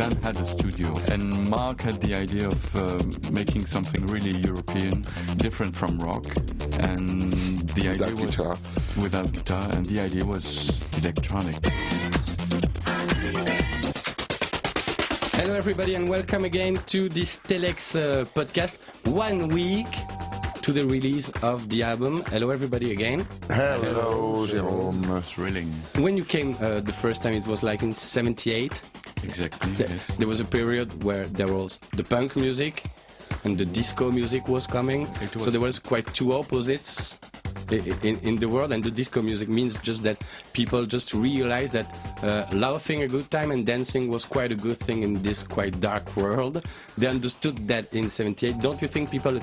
Dan had a studio, and Mark had the idea of making something really European, different from rock, and the idea was without guitar, and the idea was electronic. Hello everybody and welcome again to this Telex podcast, 1 week to the release of the album. Hello everybody again. Hello, Jérôme. Thrilling. When you came the first time, it was like in 78. Exactly, yes. There was a period where there was the punk music and the disco music was coming. So there was quite two opposites in the world, and the disco music means just that people just realized that laughing a good time and dancing was quite a good thing in this quite dark world. They understood that in 78. Don't you think people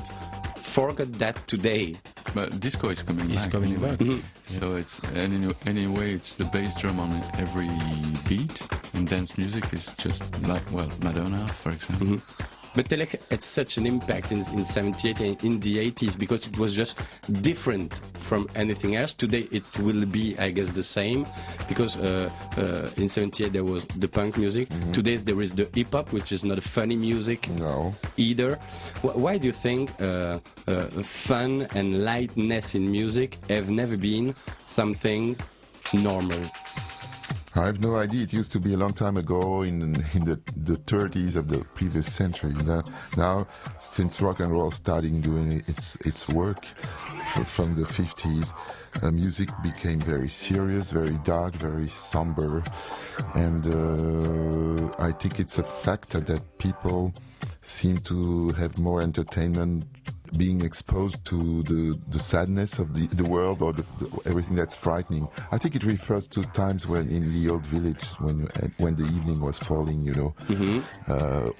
forgot that today? But disco is coming back. It's coming anyway. back. Mm-hmm. So it's anyway, it's the bass drum on every beat, and dance music is just like, well, Madonna, for example. Mm-hmm. But Telex had such an impact in 78 and in the 80s because it was just different from anything else. Today it will be, I guess, the same because in 78 there was the punk music. Mm-hmm. Today there is the hip-hop, which is not a funny music either. Why do you think fun and lightness in music have never been something normal? I have no idea. It used to be a long time ago in the 30s of the previous century. Now, since rock and roll starting doing its work from the 50s, music became very serious, very dark, very somber, and I think it's a factor that people seem to have more entertainment being exposed to the sadness of the world or everything that's frightening. I think it refers to times when in the old village, when the evening was falling,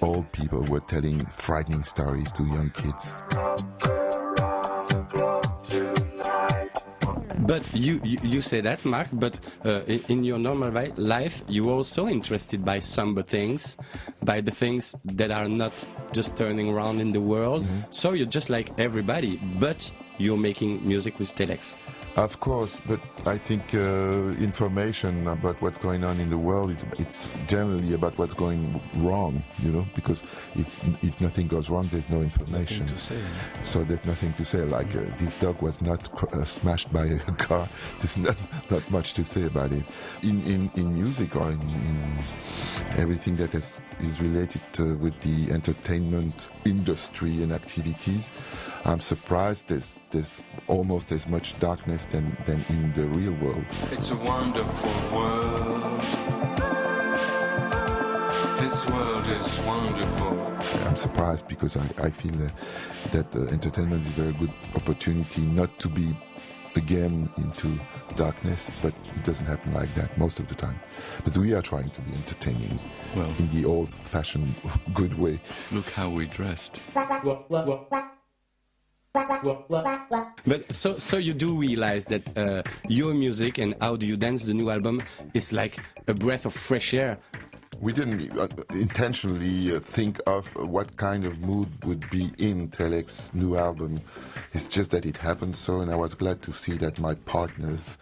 old people were telling frightening stories to young kids. But you say that, Mark, but in your normal life, you're also interested by somber things, by the things that are not just turning around in the world. Mm-hmm. So you're just like everybody, but you're making music with Telex. Of course, but I think information about what's going on in the world, it's generally about what's going wrong, because if nothing goes wrong, there's no information. Nothing to say. So there's nothing to say. Like this dog was not smashed by a car. There's not much to say about it. In music or in everything that is related with the entertainment industry and activities, I'm surprised there's almost as much darkness than in the real world. It's a wonderful world. This world is wonderful. I'm surprised because I feel that entertainment is a very good opportunity not to be again into darkness, but it doesn't happen like that most of the time. But we are trying to be entertaining in the old-fashioned good way. Look how we dressed. But so you do realize that your music and How Do You Dance, the new album, is like a breath of fresh air. We didn't intentionally think of what kind of mood would be in Telex's new album. It's just that it happened so, and I was glad to see that my partners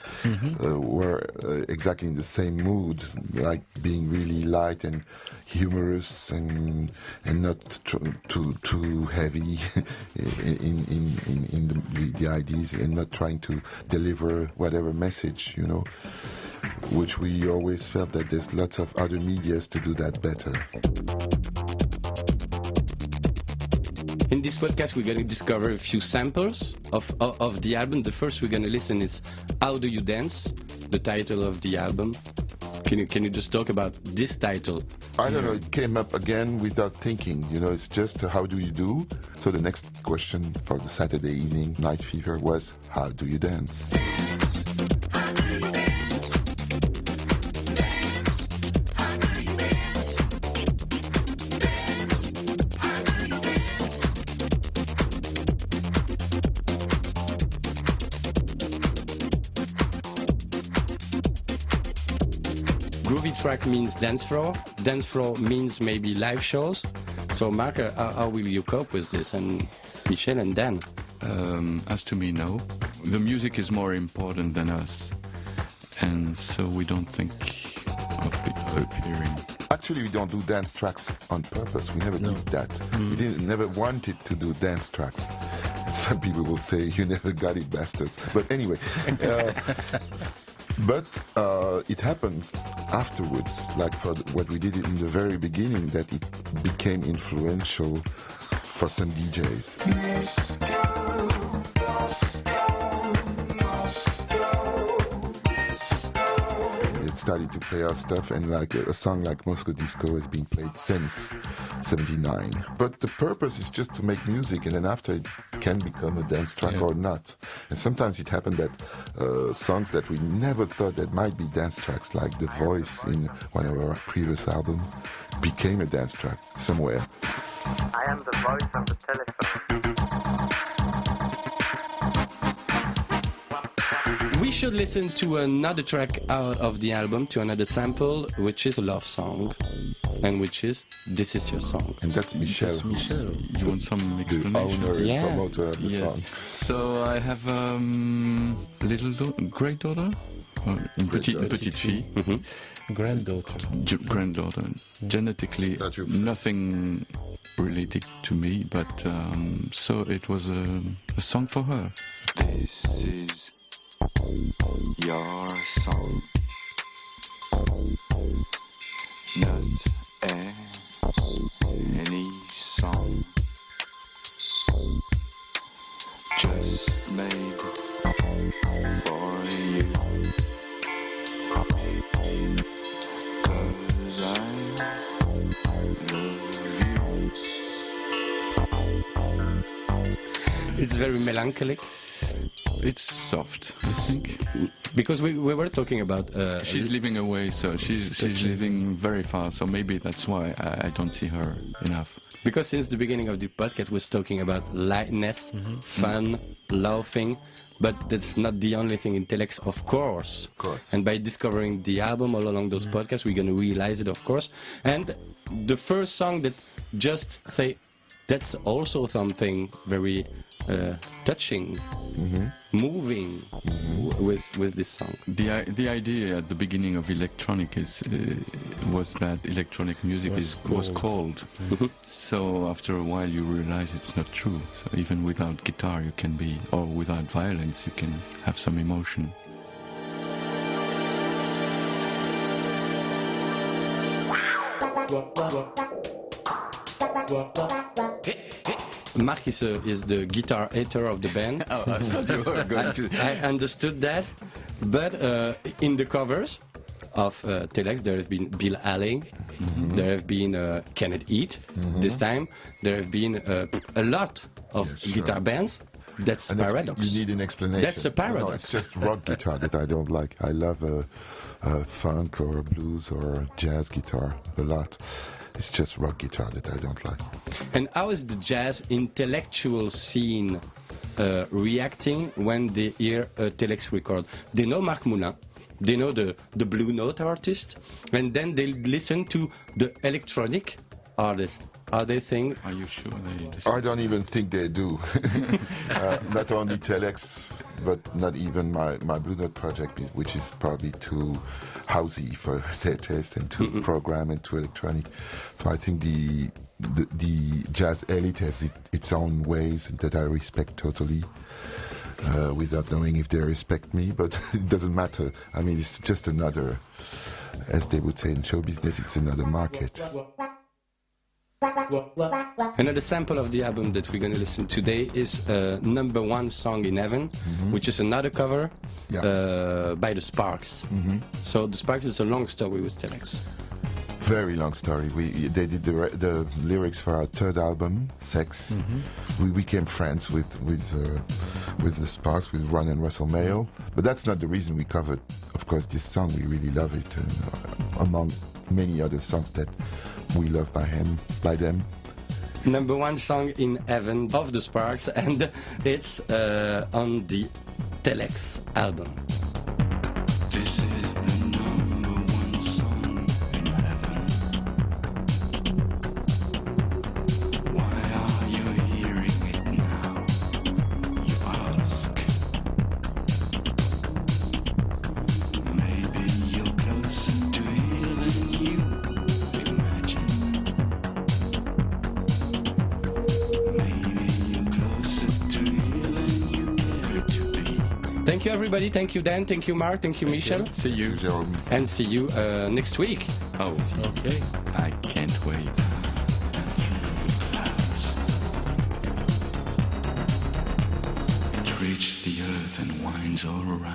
were exactly in the same mood, like being really light and humorous and not too heavy in the ideas, and not trying to deliver whatever message, which we always felt that there's lots of other medias to do that better. In this podcast, we're going to discover a few samples of the album. The first we're going to listen is How Do You Dance, the title of the album. Can you just talk about this title? I don't know, it came up again without thinking, it's just how do you do? So the next question for the Saturday evening Night Fever was, how do you dance? Groovy track means dance floor. Dance floor means maybe live shows. So Mark, how will you cope with this? And Michel and Dan? As to me, no. The music is more important than us. And so we don't think of appearing Actually, we don't do dance tracks on purpose. We never did that. We never wanted to do dance tracks. Some people will say, "You never got it, bastards." But anyway, it happens afterwards, like for what we did in the very beginning, that it became influential for some DJs. Started to play our stuff, and like a song like Moscow Disco has been played since '79. But the purpose is just to make music, and then after it can become a dance track or not. And sometimes it happened that songs that we never thought that might be dance tracks, like The Voice in one of our previous albums, became a dance track somewhere. I am the voice of the telephone. We should listen to another track out of the album, to another sample, which is a love song, and which is This Is Your Song. And that's Michel. That's Michel. You want some The explanation? owner and promoter of the song. So I have great daughter, petite fille, Granddaughter. granddaughter. Genetically, nothing related to me, but so it was a song for her. This is your song, not any song, just made for you, 'cause I love you. It's very melancholic. It's soft, I think. Because we were talking about... She's living away, so she's living very far, so maybe that's why I don't see her enough. Because since the beginning of the podcast, we're talking about lightness, fun, laughing, but that's not the only thing in Telex, of course. Of course. And by discovering the album all along those podcasts, we're going to realize it, of course. And the first song that just say, that's also something very touching, moving with this song. The idea at the beginning of electronic was that electronic music was cold. So after a while you realize it's not true. So even without guitar you can be, or without violence you can have some emotion. Mark is the guitar hater of the band. Oh, I thought you were going to... I understood that, but in the covers of Telex there have been Bill Haley, there have been Kenneth Heath, this time there have been a lot of guitar bands. That's And paradox. You need an explanation. That's a paradox. No, it's just rock guitar that I don't like. I love a funk or a blues or a jazz guitar a lot. It's just rock guitar that I don't like. And how is the jazz intellectual scene reacting when they hear a Telex record? They know Marc Moulin, they know the Blue Note artist, and then they listen to the electronic artist. Are they think? Are you sure they... I don't even think they do. Not only Telex, but not even my Blue Note project, which is probably too housey for their taste and too program and too electronic. So I think the jazz elite has its own ways that I respect totally, without knowing if they respect me, but it doesn't matter. I mean, it's just another, as they would say in show business, it's another market. Another sample of the album that we're going to listen today is Number One Song in Heaven, which is another cover by the Sparks. So the Sparks is a long story with Telex. Very long story. They did the lyrics for our third album, Sex. We became friends with the Sparks, with Ron and Russell Mayo. But that's not the reason we covered, of course, this song. We really love it, and among many other songs that we love by them. Number One Song in Heaven of the Sparks, and it's on the Telex album. This is the number one song in heaven. Why are you hearing it now? You ask. Maybe you're closer to here than you Thank you, everybody. Thank you, Dan. Thank you, Mark. Thank you, Michel. See you. Jérôme. And see you next week. Oh, Okay. I can't wait. It reaches the earth and winds all around.